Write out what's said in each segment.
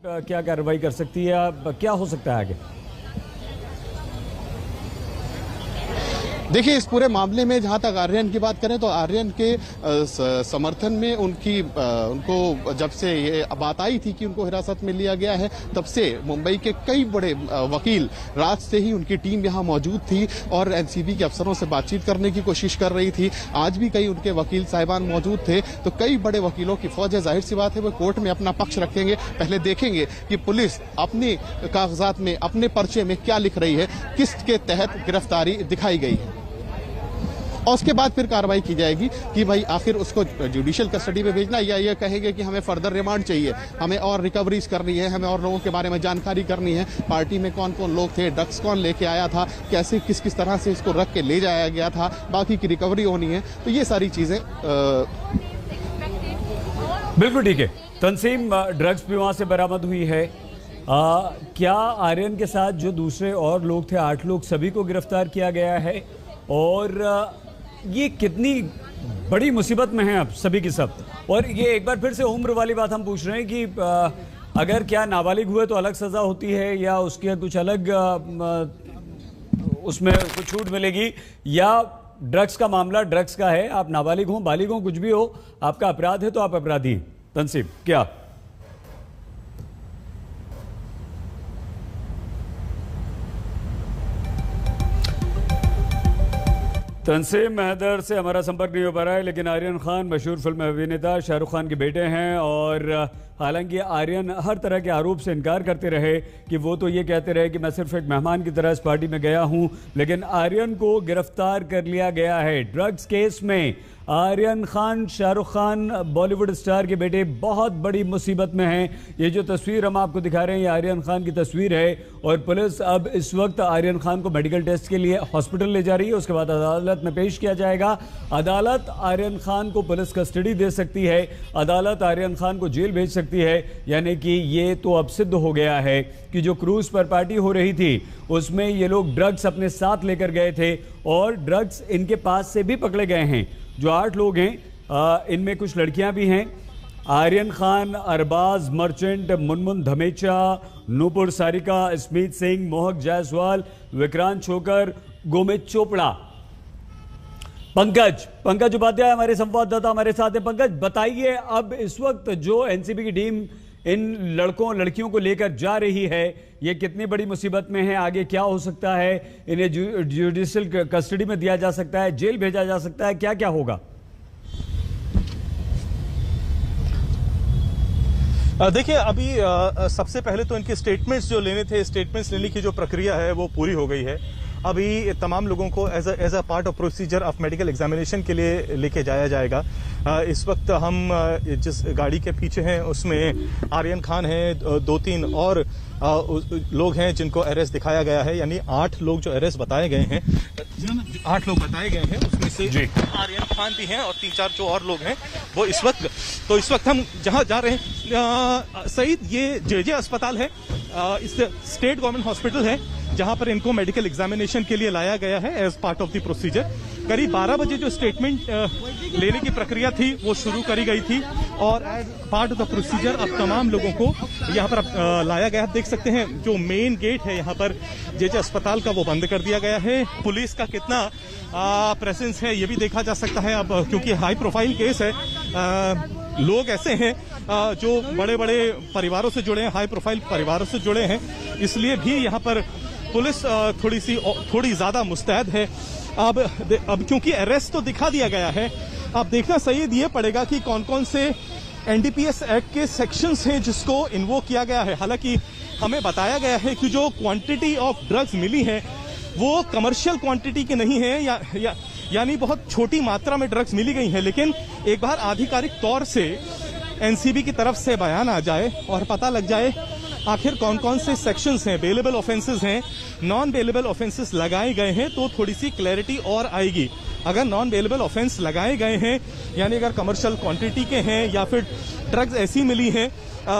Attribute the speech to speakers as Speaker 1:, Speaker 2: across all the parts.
Speaker 1: क्या कार्रवाई कर सकती है, क्या हो सकता है आगे?
Speaker 2: देखिए, इस पूरे मामले में जहां तक आर्यन की बात करें तो आर्यन के समर्थन में उनको जब से ये बात आई थी कि उनको हिरासत में लिया गया है, तब से मुंबई के कई बड़े वकील रात से ही उनकी टीम यहां मौजूद थी और एनसीबी के अफसरों से बातचीत करने की कोशिश कर रही थी। आज भी कई उनके वकील साहिबान मौजूद थे, तो कई बड़े वकीलों की फौज है। जाहिर सी बात है वो कोर्ट में अपना पक्ष रखेंगे। पहले देखेंगे कि पुलिस अपने कागजात में, अपने पर्चे में क्या लिख रही है, किसके तहत गिरफ्तारी दिखाई गई है, और उसके बाद फिर कार्रवाई की जाएगी कि भाई आखिर उसको जुडिशियल कस्टडी में भेजना या ये कहेंगे कि हमें फर्दर रिमांड चाहिए, हमें और रिकवरीज करनी है, हमें और लोगों के बारे में जानकारी करनी है, पार्टी में कौन कौन लोग थे, ड्रग्स कौन लेके आया था, कैसे किस किस तरह से इसको रख के ले जाया गया था, बाकी की रिकवरी होनी है। तो ये सारी चीजें
Speaker 1: बिल्कुल ठीक है। तंसीम, ड्रग्स भी वहां से बरामद हुई है। क्या आर्यन के साथ जो दूसरे और लोग थे, 8 लोग, सभी को गिरफ्तार किया गया है? और ये कितनी बड़ी मुसीबत में है अब सभी की सब? और ये एक बार फिर से उम्र वाली बात हम पूछ रहे हैं कि अगर क्या नाबालिग हुए तो अलग सजा होती है या उसके कुछ अलग उसमें कुछ छूट मिलेगी, या ड्रग्स का मामला ड्रग्स का है, आप नाबालिग हो, बालिग हो, कुछ भी हो, आपका अपराध है तो आप अपराधी हैं? तंसीम, क्या तंसीम हैदर से हमारा संपर्क नहीं हो पा रहा है, लेकिन आर्यन खान मशहूर फिल्म अभिनेता शाहरुख खान के बेटे हैं और हालांकि आर्यन हर तरह के आरोप से इनकार करते रहे कि वो तो ये कहते रहे कि मैं सिर्फ एक मेहमान की तरह इस पार्टी में गया हूं, लेकिन आर्यन को गिरफ्तार कर लिया गया है ड्रग्स केस में। आर्यन खान, शाहरुख खान बॉलीवुड स्टार के बेटे, बहुत बड़ी मुसीबत में हैं। ये जो तस्वीर हम आपको दिखा रहे हैं, ये आर्यन खान की तस्वीर है और पुलिस अब इस वक्त आर्यन खान को मेडिकल टेस्ट के लिए हॉस्पिटल ले जा रही है। उसके बाद अदालत में पेश किया जाएगा। अदालत आर्यन खान को पुलिस कस्टडी दे सकती है, अदालत आर्यन खान को जेल भेज सकती है। यानी कि ये तो अब सिद्ध हो गया है कि जो क्रूज पर पार्टी हो रही थी उसमें ये लोग ड्रग्स अपने साथ लेकर गए थे और ड्रग्स इनके पास से भी पकड़े गए हैं। जो 8 लोग हैं इनमें कुछ लड़कियां भी हैं। आर्यन खान, अरबाज मर्चेंट, मुनमुन धमेचा, नूपुर सारिका, स्मित सिंह, मोहक जायसवाल, विक्रांत छोकर, गोमित चोपड़ा। पंकज उपाध्याय हमारे संवाददाता हमारे साथ हैं। पंकज, बताइए अब इस वक्त जो एनसीबी की टीम इन लड़कों लड़कियों को लेकर जा रही है, ये कितनी बड़ी मुसीबत में है, आगे क्या हो सकता है? इन्हें जुडिशियल कस्टडी में दिया जा सकता है, जेल भेजा जा सकता है, क्या क्या होगा?
Speaker 3: देखिए, अभी सबसे पहले तो इनके स्टेटमेंट्स जो लेने थे, स्टेटमेंट्स लेने की जो प्रक्रिया है वो पूरी हो गई है। अभी तमाम लोगों को as a part of procedure of medical examination के लिए लेके जाया जाएगा। इस वक्त हम जिस गाड़ी के पीछे हैं उसमें आर्यन खान है, 2-3 और लोग हैं जिनको अरेस्ट दिखाया गया है, यानी 8 लोग जो अरेस्ट बताए गए हैं, 8 लोग बताए गए हैं, उसमें से आर्यन खान भी हैं और 3-4 जो और लोग हैं वो इस वक्त हम जहां जा रहे हैं सईद, ये जे अस्पताल है, इस स्टेट गवर्नमेंट हॉस्पिटल है जहां पर इनको मेडिकल एग्जामिनेशन के लिए लाया गया है as part of the procedure. करीब 12 बजे जो स्टेटमेंट लेने की प्रक्रिया थी वो शुरू करी गई थी और as part of the procedure अब तमाम लोगों को यहाँ पर लाया गया। देख सकते हैं जो मेन गेट है यहाँ पर जे अस्पताल का वो बंद कर दिया गया है। पुलिस का कितना प्रेजेंस है ये भी देखा जा सकता है अब, क्योंकि हाई प्रोफाइल केस है। लोग ऐसे हैं जो बड़े बड़े परिवारों से जुड़े हैं, हाई प्रोफाइल परिवारों से जुड़े हैं, इसलिए भी यहाँ पर पुलिस थोड़ी ज्यादा मुस्तैद है। अब क्योंकि अरेस्ट तो दिखा दिया गया है, अब देखना सईद ये पड़ेगा कि कौन कौन से एनडीपीएस एक्ट के सेक्शंस हैं जिसको इन्वोक किया गया है। हालांकि हमें बताया गया है कि जो क्वांटिटी ऑफ ड्रग्स मिली है वो कमर्शियल क्वांटिटी की नहीं है, यानी बहुत छोटी मात्रा में ड्रग्स मिली गई है। लेकिन एक बार आधिकारिक तौर से एनसीबी की तरफ से बयान आ जाए और पता लग जाए आखिर कौन कौन से सेक्शंस हैं, बेलेबल ऑफेंसेस हैं, नॉन बेलेबल ऑफेंसेस लगाए गए हैं, तो थोड़ी सी क्लैरिटी और आएगी। अगर नॉन बेलेबल ऑफेंस लगाए गए हैं, यानी अगर कमर्शियल क्वांटिटी के हैं या फिर ड्रग्स ऐसी मिली हैं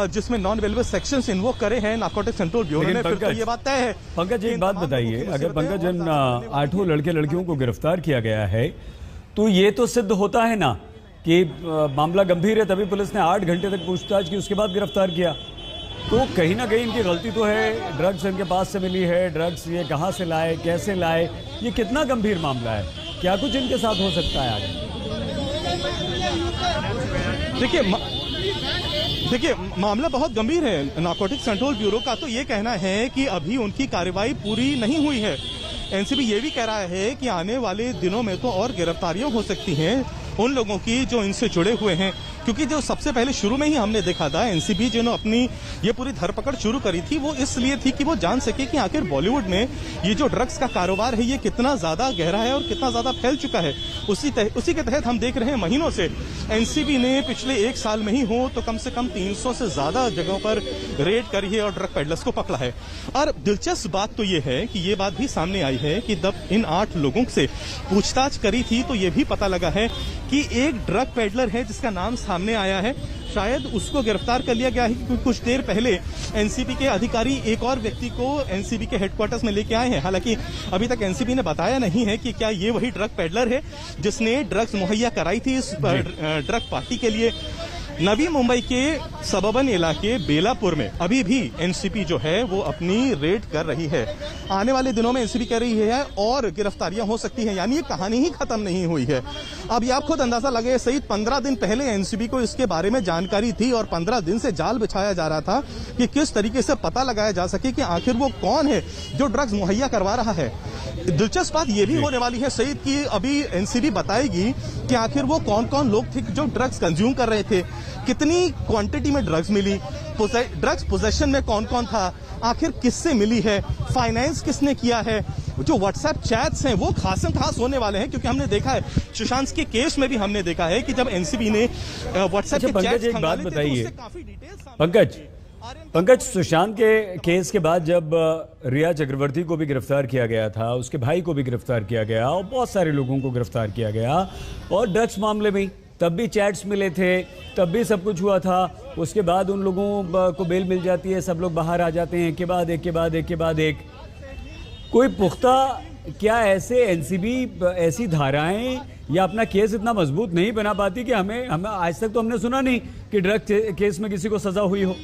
Speaker 3: जिसमें नॉन बेलेबल सेक्शंस इन्वोक करे हैं नारकोटिक्स कंट्रोल ब्यूरो ने, फिर तो ये बात तय है।
Speaker 1: पंकज, एक बात बताइए, अगर पंकज इन 8 लड़के लड़कियों को गिरफ्तार किया गया है तो ये तो सिद्ध होता है ना कि मामला गंभीर है, तभी पुलिस ने 8 घंटे तक पूछताछ की, उसके बाद गिरफ्तार किया। तो कहीं ना कहीं इनकी गलती तो है, ड्रग्स इनके पास से मिली है, ड्रग्स ये कहाँ से लाए, कैसे लाए, ये कितना गंभीर मामला है, क्या कुछ इनके साथ हो सकता है आगे?
Speaker 3: देखिए मामला बहुत गंभीर है। नारकोटिक्स कंट्रोल ब्यूरो का तो ये कहना है कि अभी उनकी कार्रवाई पूरी नहीं हुई है। एनसीबी ये भी कह रहा है कि आने वाले दिनों में तो और गिरफ्तारियां हो सकती हैं उन लोगों की जो इनसे जुड़े हुए हैं, क्योंकि जो सबसे पहले शुरू में ही हमने देखा था एनसीबी जिन्होंने अपनी ये पूरी धरपकड़ शुरू करी थी वो इसलिए थी कि वो जान सके कि आखिर बॉलीवुड में ये जो ड्रग्स का कारोबार है ये कितना ज्यादा गहरा है और कितना ज्यादा फैल चुका है। उसी के तहत हम देख रहे हैं महीनों से एनसीबी ने पिछले 1 साल में ही हो तो कम से कम 300 से ज्यादा जगहों पर रेड करी है और ड्रग पेडलर्स को पकड़ा है। और दिलचस्प बात तो ये है कि ये बात भी सामने आई है कि जब इन 8 लोगों से पूछताछ करी थी तो ये भी पता लगा है कि एक ड्रग पेडलर है जिसका नाम सामने आया है, शायद उसको गिरफ्तार कर लिया गया है क्योंकि कुछ देर पहले एनसीबी के अधिकारी एक और व्यक्ति को एनसीबी के हेडक्वार्टर्स में लेके आए हैं। हालांकि अभी तक एनसीबी ने बताया नहीं है कि क्या ये वही ड्रग पेडलर है जिसने ड्रग्स मुहैया कराई थी इस ड्रग पार्टी के लिए। नवी मुंबई के सबर्बन इलाके बेलापुर में अभी भी एनसीबी जो है वो अपनी रेड कर रही है। आने वाले दिनों में एनसीबी कर रही है और गिरफ्तारियां हो सकती हैं, यानी ये कहानी ही खत्म नहीं हुई है। अब ये आप खुद अंदाजा लगे सही 15 दिन पहले एनसीबी को इसके बारे में जानकारी थी और 15 दिन से जाल बिछाया जा रहा था कि किस तरीके से पता लगाया जा सके कि आखिर वो कौन है जो ड्रग्स मुहैया करवा रहा है। दिलचस्प बात यह भी होने वाली है सईद की अभी एनसीबी बताएगी कि आखिर वो कौन कौन लोग थे जो ड्रग्स कंज्यूम कर रहे थे, कितनी क्वांटिटी में ड्रग्स मिली, ड्रग्स पोजेशन में कौन कौन था, आखिर किससे मिली है, फाइनेंस किसने किया है। जो व्हाट्सएप चैट्स हैं वो खासम खास होने वाले हैं क्योंकि हमने देखा है सुशांत के केस में भी हमने देखा है कि जब एनसीबी ने व्हाट्सएप के चैट्स
Speaker 1: एक बात बताइए पंकज, सुशांत के केस के बाद जब रिया चक्रवर्ती को भी गिरफ्तार किया गया था, उसके भाई को भी गिरफ्तार किया गया और बहुत सारे लोगों को गिरफ्तार किया गया और ड्रग्स मामले में तब भी चैट्स मिले थे, तब भी सब कुछ हुआ था। उसके बाद उन लोगों को बेल मिल जाती है, सब लोग बाहर आ जाते हैं, एक के बाद एक। कोई पुख्ता क्या ऐसे एनसीबी ऐसी धाराएं या अपना केस इतना मजबूत नहीं बना पाती कि हमें आज तक तो हमने सुना नहीं कि ड्रग केस में किसी को सजा हुई हो।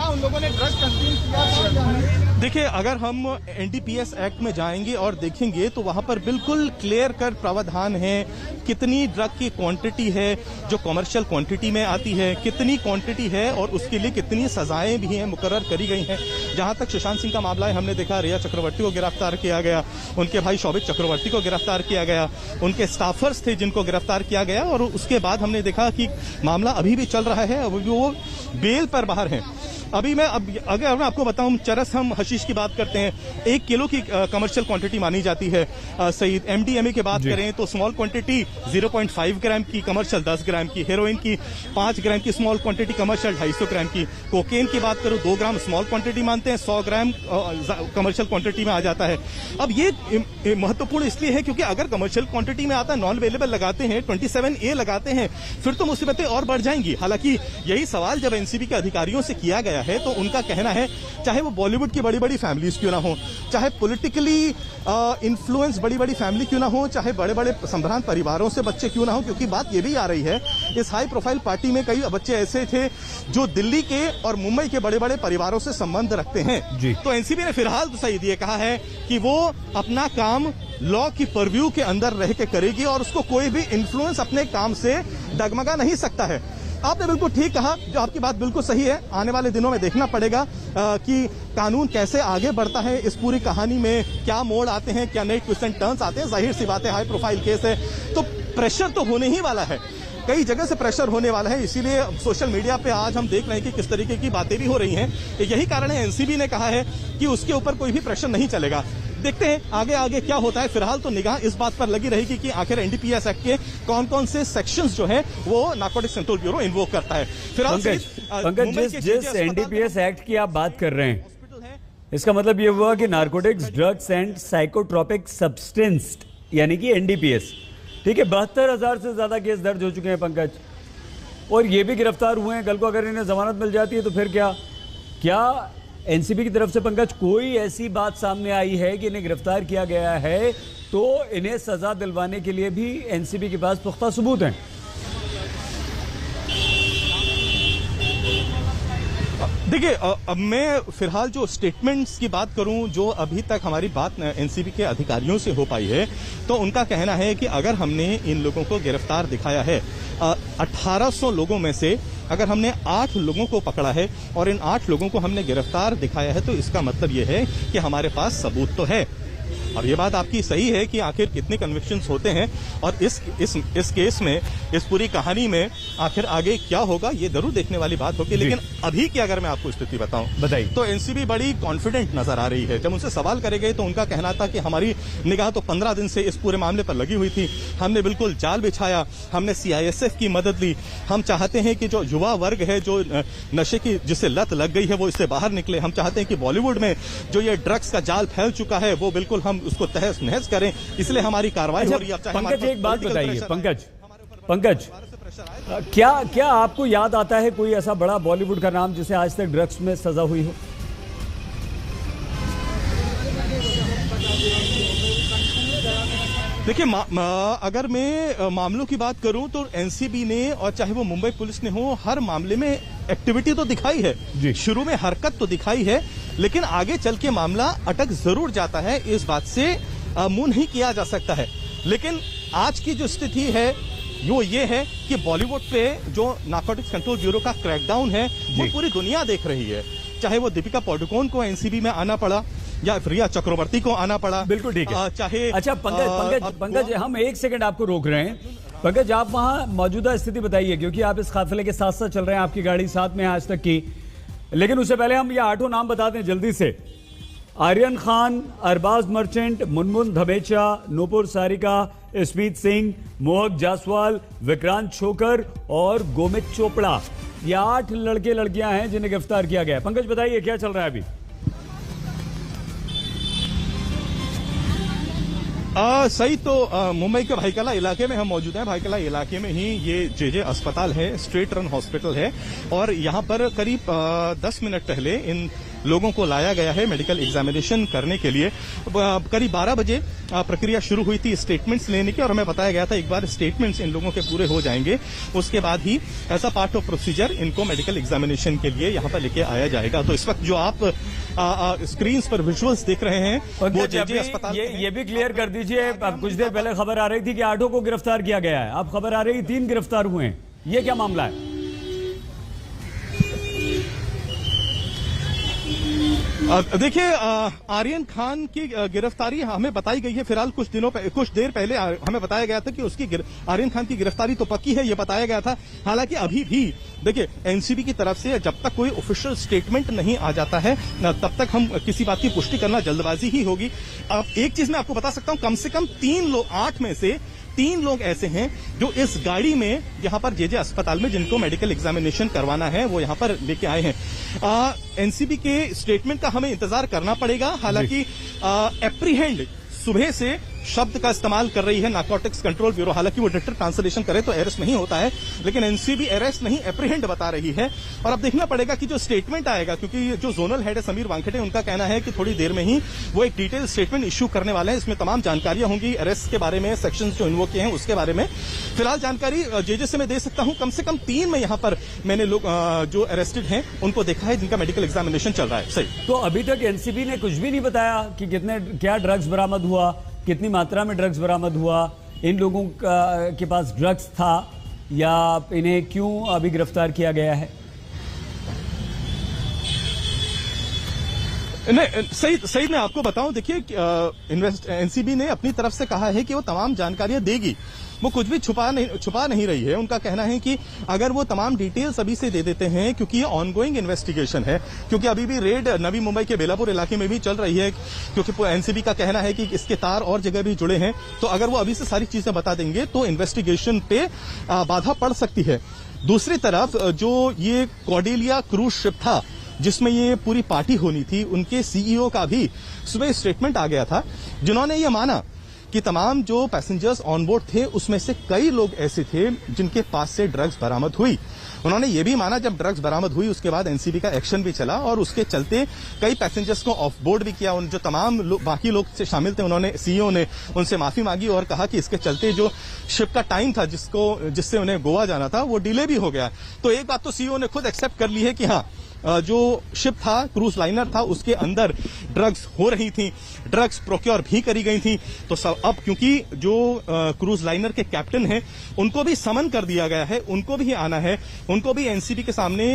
Speaker 2: उन लोगों ने ड्रग्स कंज्यूम किया।
Speaker 3: देखिए अगर हम एनडीपीएस एक्ट में जाएंगे और देखेंगे तो वहां पर बिल्कुल क्लियर कट प्रावधान है कितनी ड्रग की क्वांटिटी है जो कमर्शियल क्वांटिटी में आती है, कितनी क्वांटिटी है और उसके लिए कितनी सजाएं भी हैं मुकर्रर करी गई हैं। जहां तक सुशांत सिंह का मामला है हमने देखा रिया चक्रवर्ती को गिरफ्तार किया गया, उनके भाई शौविक चक्रवर्ती को गिरफ्तार किया गया, उनके स्टाफर्स थे जिनको गिरफ्तार किया गया और उसके बाद हमने देखा कि मामला अभी भी चल रहा है, अभी वो बेल पर बाहर हैं। अगर मैं आपको बताऊं चरस हम हशीश की बात करते हैं 1 किलो की कमर्शियल क्वांटिटी मानी जाती है सही। एमडीएमए की बात करें तो स्मॉल क्वांटिटी 0.5 ग्राम की, कमर्शियल 10 ग्राम की, हेरोइन की 5 ग्राम की स्मॉल क्वांटिटी, कमर्शियल 250 ग्राम की। कोकेन की बात करूं 2 ग्राम स्मॉल क्वांटिटी मानते हैं, 100 ग्राम कमर्शियल क्वांटिटी में आ जाता है। अब ये महत्वपूर्ण इसलिए है क्योंकि अगर कमर्शियल क्वांटिटी में आता है नॉन अवेलेबल लगाते हैं 27A लगाते हैं फिर तो मुसीबतें और बढ़ जाएंगी। हालांकि यही सवाल जब एनसीबी के अधिकारियों से किया गया है तो उनका कहना है चाहे वो बॉलीवुड की बड़ी बड़ी फैमिलीज क्यों ना हो, चाहे पॉलिटिकली इन्फ्लुएंस बड़ी बड़ी फैमिली क्यों ना हो, चाहे बड़े बड़े संभ्रांत परिवारों से बच्चे क्यों ना हो, क्योंकि बात ये भी आ रही है इस हाई प्रोफाइल पार्टी में कई बच्चे ऐसे थे जो दिल्ली के और मुंबई के बड़े बड़े परिवारों से संबंध रखते हैं। तो एनसीबी ने फिलहाल तो सही ये कहा है कि वो अपना काम लॉ की परव्यू के अंदर रह के करेगी और उसको कोई भी इन्फ्लुएंस अपने काम से डगमगा नहीं सकता है। आपने बिल्कुल ठीक कहा, जो आपकी बात बिल्कुल सही है। आने वाले दिनों में देखना पड़ेगा कि कानून कैसे आगे बढ़ता है, इस पूरी कहानी में क्या मोड़ आते हैं, क्या नए ट्विस्ट एंड टर्न्स आते हैं। जाहिर सी बात है हाई प्रोफाइल केस है तो प्रेशर तो होने ही वाला है, कई जगह से प्रेशर होने वाला है। इसीलिए सोशल मीडिया पे आज हम देख रहे हैं कि किस तरीके की बातें भी हो रही हैं। यही कारण है एनसीबी ने कहा है कि उसके ऊपर कोई भी प्रेशर नहीं चलेगा। देखते हैं आगे आगे क्या होता है। फिलहाल तो निगाह इस बात पर लगी रहेगी कि आखिर एनडीपीएस एक्ट के कौन कौन से सेक्शंस जो है वो नारकोटिक्स कंट्रोल ब्यूरो इन्वोक करता है। फिलहाल
Speaker 1: पंकज जिस एनडीपीएस एक्ट की आप बात कर रहे हैं इसका मतलब ये हुआ कि narcotics drugs and psychotropic substance यानी कि एनडीपीएस, ठीक है। 72,000 से ज्यादा केस दर्ज हो चुके हैं पंकज, और ये भी गिरफ्तार हुए हैं। कल को अगर इन्हें जमानत मिल जाती है तो फिर क्या एनसीबी की तरफ से पंकज कोई ऐसी बात सामने आई है कि इन्हें गिरफ्तार किया गया है तो इन्हें सजा दिलवाने के लिए भी एनसीबी के पास पुख्ता सबूत हैं?
Speaker 3: देखिए, अब मैं फिलहाल जो स्टेटमेंट्स की बात करूं, जो अभी तक हमारी बात एनसीबी के अधिकारियों से हो पाई है, तो उनका कहना है कि अगर हमने इन लोगों को गिरफ्तार दिखाया है, 1800 लोगों में से अगर हमने 8 लोगों को पकड़ा है और इन 8 लोगों को हमने गिरफ्तार दिखाया है, तो इसका मतलब यह है कि हमारे पास सबूत तो है। और ये बात आपकी सही है कि आखिर कितने कन्विक्शंस होते हैं और इस केस में, इस पूरी कहानी में आखिर आगे क्या होगा, ये जरूर देखने वाली बात होगी। लेकिन अभी की अगर मैं आपको स्थिति बताऊं, बताइए, तो एनसीबी बड़ी कॉन्फिडेंट नजर आ रही है। जब उनसे सवाल करे गए तो उनका कहना था कि हमारी निगाह तो 15 दिन से इस पूरे मामले पर लगी हुई थी, हमने बिल्कुल जाल बिछाया, हमने सीआईएसएफ की मदद ली, हम चाहते हैं कि जो युवा वर्ग है, जो नशे की जिसे लत लग गई है, वो इससे बाहर निकले। हम चाहते हैं कि बॉलीवुड में जो ये ड्रग्स का जाल फैल चुका है, वो बिल्कुल हम उसको तहस नहस करें, इसलिए हमारी कार्रवाई हो रही है।
Speaker 1: पंकज, एक बात बताइए, पंकज, क्या आपको याद आता है कोई ऐसा बड़ा बॉलीवुड का नाम जिसे आज तक ड्रग्स में सजा हुई हो?
Speaker 3: देखिए, अगर मैं मामलों की बात करूं तो एनसीबी ने और चाहे वो मुंबई पुलिस ने हो, हर मामले में एक्टिविटी तो दिखाई है, शुरू में हरकत तो दिखाई है, लेकिन आगे चल के मामला अटक जरूर जाता है। इस बात से मुंह नहीं किया जा सकता है। लेकिन आज की जो स्थिति है वो ये है कि बॉलीवुड पे जो नारकोटिक्स कंट्रोल ब्यूरो का क्रैकडाउन है, वो पूरी दुनिया देख रही है। चाहे वो दीपिका पादुकोण को एनसीबी में आना पड़ा या रिया चक्रवर्ती को आना पड़ा,
Speaker 1: बिल्कुल ठीक है।
Speaker 3: चाहे
Speaker 1: अच्छा, पंकज, हम एक सेकंड आपको रोक रहे हैं। पंकज, आप वहां मौजूदा स्थिति बताइए, क्योंकि आप इस काफिले के साथ साथ चल रहे हैं, आपकी गाड़ी साथ में आज तक की। लेकिन उससे पहले हम ये 8 नाम बता दें जल्दी से। आर्यन खान, अरबाज मर्चेंट, मुनमुन धमेचा, नूपुर सारिका, स्मित सिंह, मोहक जासवाल, विक्रांत छोकर और गोमित चोपड़ा, ये 8 लड़के लड़कियां हैं जिन्हें गिरफ्तार किया गया है। पंकज, बताइए क्या चल रहा है अभी?
Speaker 3: सही तो मुंबई के भाईकला इलाके में हम मौजूद हैं। भाईकला इलाके में ही ये जेजे अस्पताल है, स्ट्रेट रन हॉस्पिटल है, और यहाँ पर करीब 10 मिनट पहले इन लोगों को लाया गया है मेडिकल एग्जामिनेशन करने के लिए। करीब 12 बजे प्रक्रिया शुरू हुई थी स्टेटमेंट्स लेने की, और हमें बताया गया था एक बार स्टेटमेंट्स इन लोगों के पूरे हो जाएंगे, उसके बाद ही ऐसा पार्ट ऑफ प्रोसीजर इनको मेडिकल एग्जामिनेशन के लिए यहाँ पर लेके आया जाएगा। तो इस वक्त जो आप स्क्रीन पर विजुअल्स देख रहे हैं, वो जेजे अस्पताल।
Speaker 1: ये भी क्लियर कर दीजिए, कुछ देर पहले खबर आ रही थी कि 8 को गिरफ्तार किया गया है, अब खबर आ रही 3 गिरफ्तार हुए हैं, ये क्या मामला है?
Speaker 3: देखिए, आर्यन खान की गिरफ्तारी हमें बताई गई है। फिलहाल कुछ देर पहले हमें बताया गया था कि उसकी आर्यन खान की गिरफ्तारी तो पक्की है, ये बताया गया था। हालांकि अभी भी देखिए, एनसीबी की तरफ से जब तक कोई ऑफिशियल स्टेटमेंट नहीं आ जाता है, तब तक हम किसी बात की पुष्टि करना जल्दबाजी ही होगी। अब एक चीज मैं आपको बता सकता हूं, कम से कम 3 लोग, 8 में से 3 लोग ऐसे हैं जो इस गाड़ी में यहाँ पर जेजे अस्पताल में जिनको मेडिकल एग्जामिनेशन करवाना है, वो यहाँ पर लेके आए हैं। एनसीबी के स्टेटमेंट का हमें इंतजार करना पड़ेगा। हालांकि एप्रीहेंड सुबह से शब्द का इस्तेमाल कर रही है नारकोटिक्स कंट्रोल ब्यूरो। हालांकि वो डायरेक्ट ट्रांसलेशन करे तो अरेस्ट नहीं होता है, लेकिन एनसीबी अरेस्ट नहीं एप्रीहेंड बता रही है। और अब देखना पड़ेगा कि जो स्टेटमेंट आएगा, क्योंकि जो जोनल हेड है समीर वानखेड़े, उनका कहना है कि थोड़ी देर में ही वो एक डिटेल स्टेटमेंट इश्यू करने वाले हैं। इसमें तमाम जानकारियां होंगी अरेस्ट के बारे में, सेक्शन जो इन्वोक किए हैं उसके बारे में। फिलहाल जानकारी जेजे से मैं दे सकता हूं, कम से कम 3 में यहाँ पर मैंने लोग जो अरेस्टेड हैं उनको देखा है, जिनका मेडिकल एग्जामिनेशन चल रहा है। सही,
Speaker 1: तो अभी तक एनसीबी ने कुछ भी नहीं बताया कि क्या ड्रग्स बरामद हुआ, कितनी मात्रा में ड्रग्स बरामद हुआ, इन लोगों के पास ड्रग्स था या इन्हें क्यों अभी गिरफ्तार किया गया है?
Speaker 3: नहीं, सही मैं आपको बताऊं, देखिए, एनसीबी ने अपनी तरफ से कहा है कि वो तमाम जानकारियां देगी, वो कुछ भी छुपा नहीं रही है। उनका कहना है कि अगर वो तमाम डिटेल्स अभी से दे देते हैं, क्योंकि ये ऑनगोइंग इन्वेस्टिगेशन है, क्योंकि अभी भी रेड नवी मुंबई के बेलापुर इलाके में भी चल रही है, क्योंकि एनसीबी का कहना है कि इसके तार और जगह भी जुड़े हैं। तो अगर वो अभी से सारी चीजें बता देंगे तो इन्वेस्टिगेशन पे बाधा पड़ सकती है। दूसरी तरफ जो ये कॉर्डेलिया क्रूज शिप था जिसमें ये पूरी पार्टी होनी थी, उनके सीईओ का भी सुबह स्टेटमेंट आ गया था, जिन्होंने ये माना कि तमाम जो पैसेंजर्स ऑन बोर्ड थे उसमें से कई लोग ऐसे थे जिनके पास से ड्रग्स बरामद हुई। उन्होंने ये भी माना जब ड्रग्स बरामद हुई उसके बाद एनसीबी का एक्शन भी चला और उसके चलते कई पैसेंजर्स को ऑफ बोर्ड भी किया। उन जो तमाम बाकी लोग से शामिल थे, उन्होंने सीईओ ने उनसे माफी मांगी और कहा कि इसके चलते जो शिप का टाइम था जिससे उन्हें गोवा जाना था वो डिले भी हो गया। तो एक बात तो सीईओ ने खुद एक्सेप्ट कर ली है कि हाँ, जो शिप था, क्रूज लाइनर था, उसके अंदर ड्रग्स हो रही थी, ड्रग्स प्रोक्योर भी करी गई थी। तो सब अब क्योंकि जो क्रूज लाइनर के कैप्टन हैं उनको भी समन कर दिया गया है, उनको भी आना है, उनको भी एनसीबी के सामने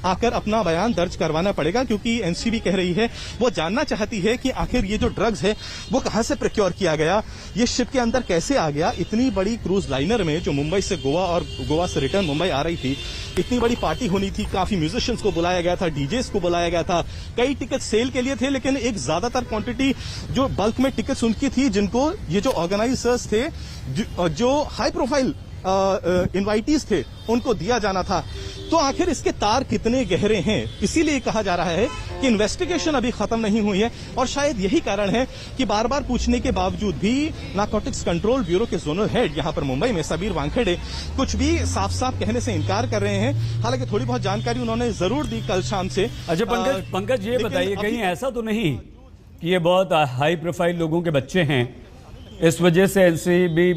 Speaker 3: आकर अपना बयान दर्ज करवाना पड़ेगा, क्योंकि एनसीबी कह रही है, वो जानना चाहती है कि आखिर ये जो ड्रग्स है वो कहां से प्रोक्योर किया गया, ये शिप के अंदर कैसे आ गया। इतनी बड़ी क्रूज लाइनर में जो मुंबई से गोवा और गोवा से रिटर्न मुंबई आ रही थी, इतनी बड़ी पार्टी होनी थी, काफी म्यूजिशियंस को बुलाया गया था, डीजेस को बुलाया गया था, कई टिकट सेल के लिए थे, लेकिन एक ज्यादातर क्वांटिटी जो बल्क में टिकट्स उनकी थी, जिनको ये जो ऑर्गेनाइजर्स थे, जो हाई प्रोफाइल इनवाइटीज थे, उनको दिया जाना था। तो आखिर इसके तार कितने गहरे हैं, इसीलिए कहा जा रहा है कि इन्वेस्टिगेशन अभी खत्म नहीं हुई है, और शायद यही कारण है कि बार बार पूछने के बावजूद भी नारकोटिक्स कंट्रोल ब्यूरो के जोनल हेड यहां पर मुंबई में सबीर वानखेड़े कुछ भी साफ साफ कहने से इनकार कर रहे हैं। हालांकि थोड़ी बहुत जानकारी उन्होंने जरूर दी कल शाम से।
Speaker 1: अच्छा पंकज ये बताइए, कहीं ऐसा तो नहीं कि ये बहुत हाई प्रोफाइल लोगों के बच्चे हैं, इस वजह से एनसीबी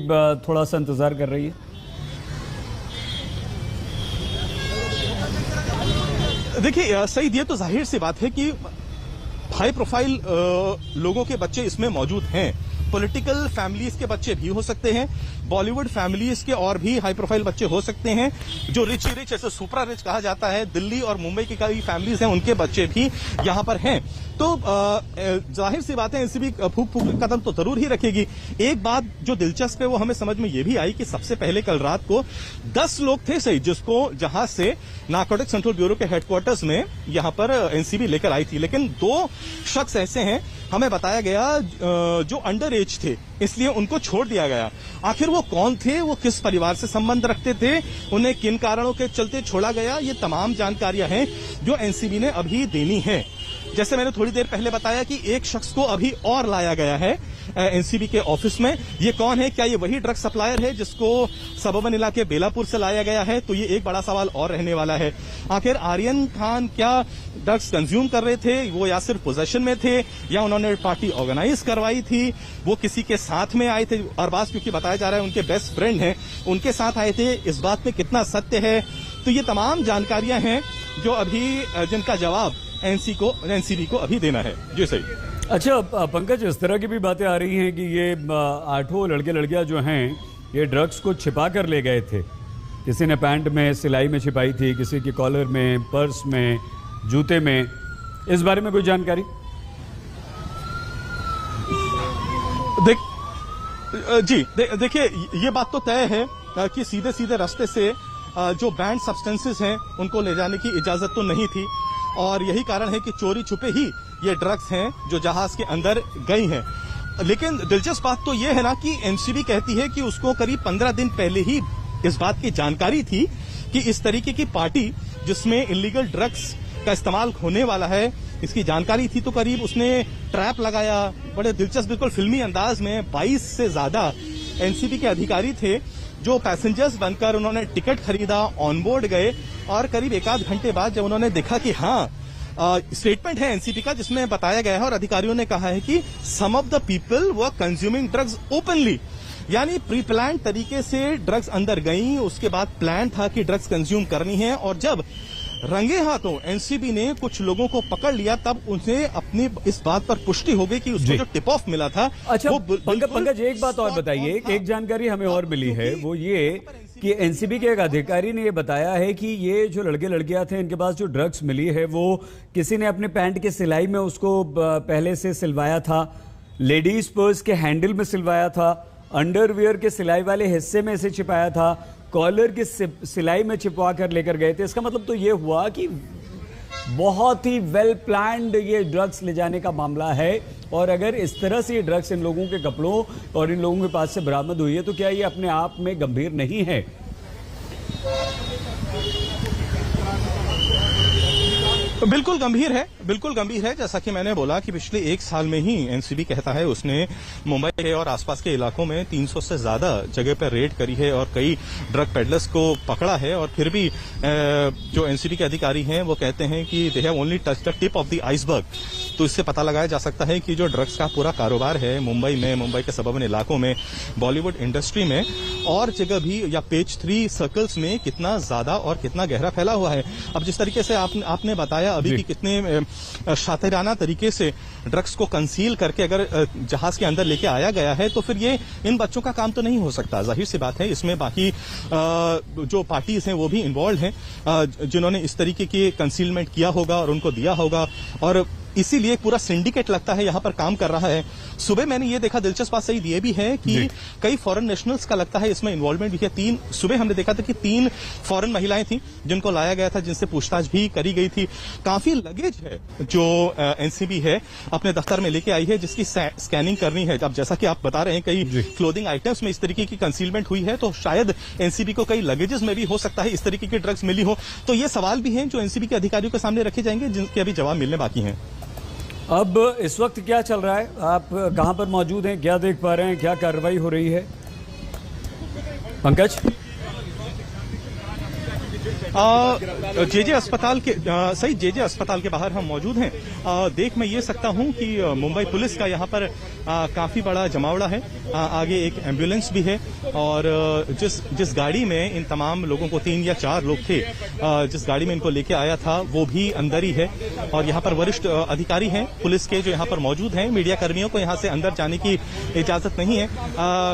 Speaker 1: थोड़ा सा इंतजार कर रही है?
Speaker 3: देखिए सईद, ये तो जाहिर सी बात है कि हाई प्रोफाइल लोगों के बच्चे इसमें मौजूद हैं। पॉलिटिकल फैमिलीज के बच्चे भी हो सकते हैं, बॉलीवुड फैमिलीज के और भी हाई प्रोफाइल बच्चे हो सकते हैं, जो रिच ऐसे सुपरा रिच कहा जाता है, दिल्ली और मुंबई की कई फैमिलीज हैं, उनके बच्चे भी यहां पर हैं। तो जाहिर सी बात है एनसीबी फूक कदम तो जरूर ही रखेगी। एक बात जो दिलचस्प है वो हमें समझ में ये भी आई कि सबसे पहले कल रात को 10 लोग थे सही, जिसको जहां से नारकोटिक्स कंट्रोल ब्यूरो के हेडक्वार्टर्स में यहां पर एनसीबी लेकर आई थी, लेकिन 2 शख्स ऐसे हैं हमें बताया गया जो अंडर एज थे, इसलिए उनको छोड़ दिया गया। आखिर वो कौन थे, वो किस परिवार से संबंध रखते थे, उन्हें किन कारणों के चलते छोड़ा गया, ये तमाम जानकारियां हैं जो एनसीबी ने अभी देनी है। जैसे मैंने थोड़ी देर पहले बताया कि एक शख्स को अभी और लाया गया है एनसीबी के ऑफिस में। ये कौन है, क्या ये वही ड्रग सप्लायर है जिसको सबर्बन इलाके बेलापुर से लाया गया है? तो ये एक बड़ा सवाल और रहने वाला है। आखिर आर्यन खान क्या ड्रग्स कंज्यूम कर रहे थे, वो या सिर्फ पोजेशन में थे, या उन्होंने पार्टी ऑर्गेनाइज करवाई थी, वो किसी के साथ में आए थे? और बात क्योंकि बताया जा रहा है उनके बेस्ट फ्रेंड हैं, उनके साथ आए थे, इस बात में कितना सत्य है? तो ये तमाम जानकारियां हैं जो अभी जिनका जवाब एनसीबी को अभी देना है। जी सही।
Speaker 1: अच्छा पंकज, इस तरह की भी बातें आ रही हैं कि ये 8 लड़के लड़कियां जो हैं ये ड्रग्स को छिपा कर ले गए थे। किसी ने पैंट में सिलाई में छिपाई थी, किसी के कॉलर में, पर्स में, जूते में। इस बारे में कोई जानकारी?
Speaker 3: देखिए ये बात तो तय है कि सीधे सीधे रास्ते से जो बैंड सब्सटेंसेस हैं उनको ले जाने की इजाजत तो नहीं थी, और यही कारण है कि चोरी छुपे ही ये ड्रग्स हैं जो जहाज के अंदर गई हैं। लेकिन दिलचस्प बात तो ये है ना कि एनसीबी कहती है कि उसको करीब 15 दिन पहले ही इस बात की जानकारी थी कि इस तरीके की पार्टी जिसमें इलीगल ड्रग्स का इस्तेमाल होने वाला है, इसकी जानकारी थी। तो करीब उसने ट्रैप लगाया, बड़े दिलचस्प बिल्कुल फिल्मी अंदाज में 22 से ज्यादा एनसीबी के अधिकारी थे जो पैसेंजर्स बनकर उन्होंने टिकट खरीदा, ऑनबोर्ड गए, और करीब 1 आध घंटे बाद जब उन्होंने देखा कि हाँ स्टेटमेंट है एनसीबी का जिसमें बताया गया है और अधिकारियों ने कहा है कि some of the people were consuming drugs openly, यानी प्री प्लान तरीके से ड्रग्स अंदर गई, उसके बाद प्लान था कि ड्रग्स कंज्यूम करनी है, और जब रंगे हाथों एनसीबी ने कुछ लोगों को पकड़ लिया तब उन्हें अपनी इस बात पर पुष्टि हो गई कि उसको जो टिप ऑफ मिला था।
Speaker 1: अच्छा पंकज एक बात और बताइए, एक जानकारी हमें और मिली है, वो ये कि एनसीबी के एक अधिकारी ने ये बताया है कि ये जो लड़के लड़कियां थे इनके पास जो ड्रग्स मिली है वो किसी ने अपने पैंट के सिलाई में उसको पहले से सिलवाया था, लेडीज पर्स के हैंडल में सिलवाया था, अंडरवियर के सिलाई वाले हिस्से में इसे छिपाया था, कॉलर की सिलाई में छिपवा कर लेकर गए थे। इसका मतलब तो ये हुआ कि बहुत ही वेल प्लान्ड ये ड्रग्स ले जाने का मामला है, और अगर इस तरह से ये ड्रग्स इन लोगों के कपड़ों और इन लोगों के पास से बरामद हुई है तो क्या ये अपने आप में गंभीर नहीं है?
Speaker 3: बिल्कुल गंभीर है, बिल्कुल गंभीर है। जैसा कि मैंने बोला कि पिछले 1 साल में ही एनसीबी कहता है उसने मुंबई के और आसपास के इलाकों में 300 से ज्यादा जगह पर रेड करी है और कई ड्रग पेडलर्स को पकड़ा है, और फिर भी जो एनसीबी के अधिकारी हैं वो कहते हैं कि they have only touch the tip of the iceberg, तो इससे पता लगाया जा सकता है कि जो ड्रग्स का पूरा कारोबार है मुंबई में, मुंबई के सबअर्बन इलाकों में, बॉलीवुड इंडस्ट्री में और जगह भी या पेज 3 सर्कल्स में कितना ज्यादा और कितना गहरा फैला हुआ है। अब जिस तरीके से आपने बताया अभी कि कितने शातिराना तरीके से ड्रग्स को कंसील करके अगर जहाज के अंदर लेके आया गया है, तो फिर ये इन बच्चों का काम तो नहीं हो सकता। जाहिर सी बात है इसमें बाकी जो पार्टीज हैं वो भी इन्वॉल्व हैं, जिन्होंने इस तरीके की कंसीलमेंट किया होगा और उनको दिया होगा, और इसीलिए पूरा सिंडिकेट लगता है यहां पर काम कर रहा है। सुबह मैंने ये देखा, दिलचस्प बात सही ये भी है कि कई फॉरेन नेशनल्स का लगता है इसमें इन्वॉल्वमेंट भी है। सुबह हमने देखा था कि 3 फॉरेन महिलाएं थी जिनको लाया गया था, जिनसे पूछताछ भी करी गई थी। काफी लगेज है जो एनसीबी है अपने दफ्तर में लेके आई है, जिसकी स्कैनिंग करनी है। अब जैसा कि आप बता रहे हैं कई क्लोथिंग आइटम्स में इस तरीके की कंसीलमेंट हुई है, तो शायद एनसीबी को कई लगेजेस में भी हो सकता है इस तरीके की ड्रग्स मिली हो। तो ये सवाल भी हैं जो एनसीबी के अधिकारियों के सामने रखे जाएंगे, जिनके अभी जवाब मिलने बाकी हैं।
Speaker 1: अब इस वक्त क्या चल रहा है, आप कहां पर मौजूद हैं, क्या देख पा रहे हैं, क्या कार्रवाई हो रही है पंकज?
Speaker 3: जेजे अस्पताल के सही जेजे अस्पताल के बाहर हम मौजूद हैं। देख मैं ये सकता हूं कि मुंबई पुलिस का यहां पर काफी बड़ा जमावड़ा है। आगे एक एम्बुलेंस भी है, और जिस गाड़ी में इन तमाम लोगों को 3 या 4 लोग थे, जिस गाड़ी में इनको लेके आया था वो भी अंदर ही है। और यहाँ पर वरिष्ठ अधिकारी हैं पुलिस के जो यहाँ पर मौजूद हैं। मीडिया कर्मियों को यहाँ से अंदर जाने की इजाजत नहीं है।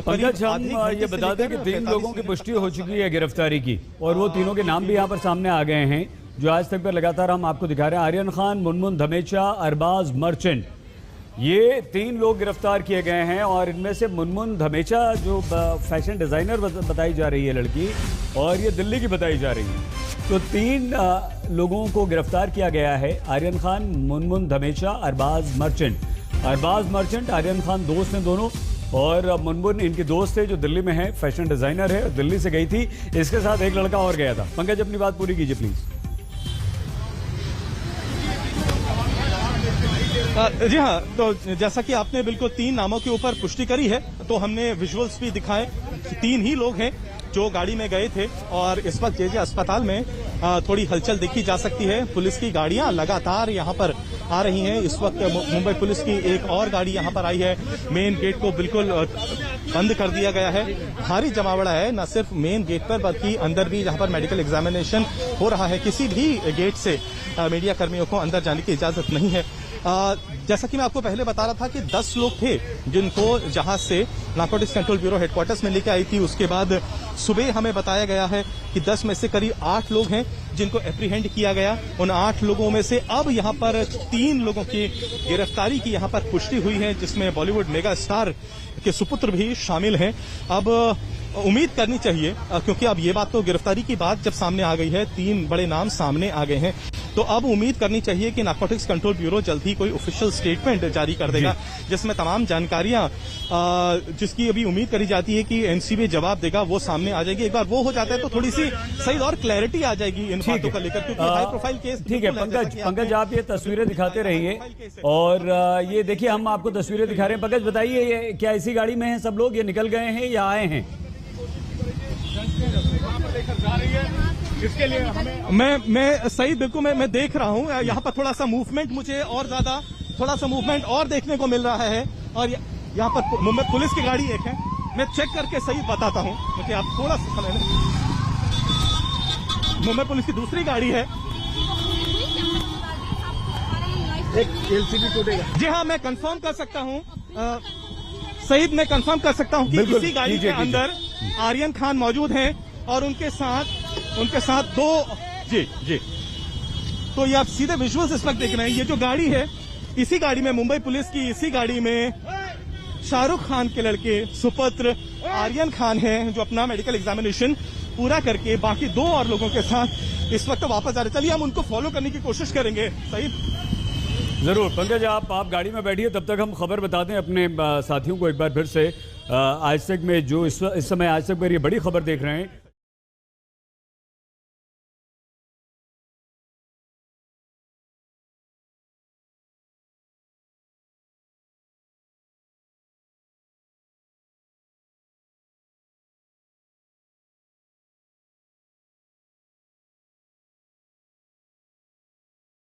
Speaker 1: पंकज, हम ये बता दें कि 3 लोगों की पुष्टि हो चुकी है गिरफ्तारी की, और वो तीनों के नाम भी यहाँ पर सामने आ गए हैं जो आज तक पर लगातार हम आपको दिखा रहे हैं। आर्यन खान, मुनमुन धमेचा, अरबाज मर्चेंट, ये 3 लोग गिरफ्तार किए गए हैं। और इनमें से मुनमुन धमेचा जो फैशन डिजाइनर बताई जा रही है लड़की, और ये दिल्ली की बताई जा रही है। तो 3 लोगों को गिरफ्तार किया गया है, आर्यन खान, मुनमुन धमेचा, अरबाज मर्चेंट। अरबाज मर्चेंट आर्यन खान दोस्त हैं दोनों, और मुनमुन इनकी दोस्त है जो दिल्ली में है, फैशन डिजाइनर है, दिल्ली से गई थी। इसके साथ एक लड़का और गया था। पंकज, अपनी बात पूरी कीजिए प्लीज।
Speaker 3: जी हाँ, तो जैसा कि आपने बिल्कुल 3 नामों के ऊपर पुष्टि करी है, तो हमने विजुअल्स भी दिखाए। 3 ही लोग हैं जो गाड़ी में गए थे, और इस वक्त जेजे अस्पताल में थोड़ी हलचल देखी जा सकती है। पुलिस की गाड़ियां लगातार यहां पर आ रही हैं। इस वक्त मुंबई पुलिस की एक और गाड़ी यहां पर आई है। मेन गेट को बिल्कुल बंद कर दिया गया है। भारी जमावड़ा है, न सिर्फ मेन गेट पर बल्कि अंदर भी जहां पर मेडिकल एग्जामिनेशन हो रहा है। किसी भी गेट से मीडिया कर्मियों को अंदर जाने की इजाजत नहीं है। जैसा कि मैं आपको पहले बता रहा था कि 10 लोग थे जिनको जहाज से नारकोटिक्स कंट्रोल ब्यूरो हेडक्वार्टर्स में लेकर आई थी। उसके बाद सुबह हमें बताया गया है कि 10 में से करीब 8 लोग हैं जिनको एप्रीहेंड किया गया। उन 8 लोगों में से अब यहां पर 3 लोगों की गिरफ्तारी की यहां पर पुष्टि हुई है, जिसमें बॉलीवुड मेगा स्टार के सुपुत्र भी शामिल हैं। अब उम्मीद करनी चाहिए, क्योंकि अब ये बात तो गिरफ्तारी की बात जब सामने आ गई है, 3 बड़े नाम सामने आ गए हैं, तो अब उम्मीद करनी चाहिए कि नारकोटिक्स कंट्रोल ब्यूरो जल्द ही कोई ऑफिशियल स्टेटमेंट जारी कर देगा, जिसमें तमाम जानकारियां जिसकी अभी उम्मीद करी जाती है कि एनसीबी जवाब देगा, वो सामने आ जाएगी। एक बार वो हो जाता है तो थोड़ी सी सही और क्लैरिटी आ जाएगी इन बातों को लेकर, क्योंकि हाई प्रोफाइल केस।
Speaker 1: ठीक है पंकज, आप ये तस्वीरें दिखाते रहिए, और ये देखिए हम आपको तस्वीरें दिखा रहे हैं। पंकज बताइए, ये क्या इसी गाड़ी में हैं सब लोग, ये निकल गए हैं या आए हैं?
Speaker 3: इसके लिए मैं सही बिल्कुल मैं देख रहा हूँ यहाँ पर थोड़ा सा मूवमेंट, मुझे और ज्यादा थोड़ा सा मूवमेंट और देखने को मिल रहा है। और यहाँ पर मुंबई पुलिस की गाड़ी एक है, मैं चेक करके सही बताता हूँ क्योंकि आप थोड़ा सा समय लें। मुंबई पुलिस की दूसरी गाड़ी है, एक एलसीबी टूटेगा। जी हाँ, मैं कंफर्म कर सकता हूँ सईद, मैं कंफर्म कर सकता हूँ कि इसी गाड़ी के अंदर आर्यन खान मौजूद हैं और उनके साथ 2 जी तो ये आप सीधे विजुअल्स इस वक्त देख रहे हैं। ये जो गाड़ी है, इसी गाड़ी में मुंबई पुलिस की इसी गाड़ी में शाहरुख खान के लड़के सुपुत्र आर्यन खान हैं, जो अपना मेडिकल एग्जामिनेशन पूरा करके बाकी 2 और लोगों के साथ इस वक्त वापस आ रहे। चलिए हम उनको फॉलो करने की कोशिश करेंगे। सही
Speaker 1: जरूर पंकज, आप गाड़ी में बैठिए, तब तक हम खबर बता दें अपने साथियों को एक बार फिर से। आज तक में जो इस समय आज तक पर ये बड़ी खबर देख रहे हैं,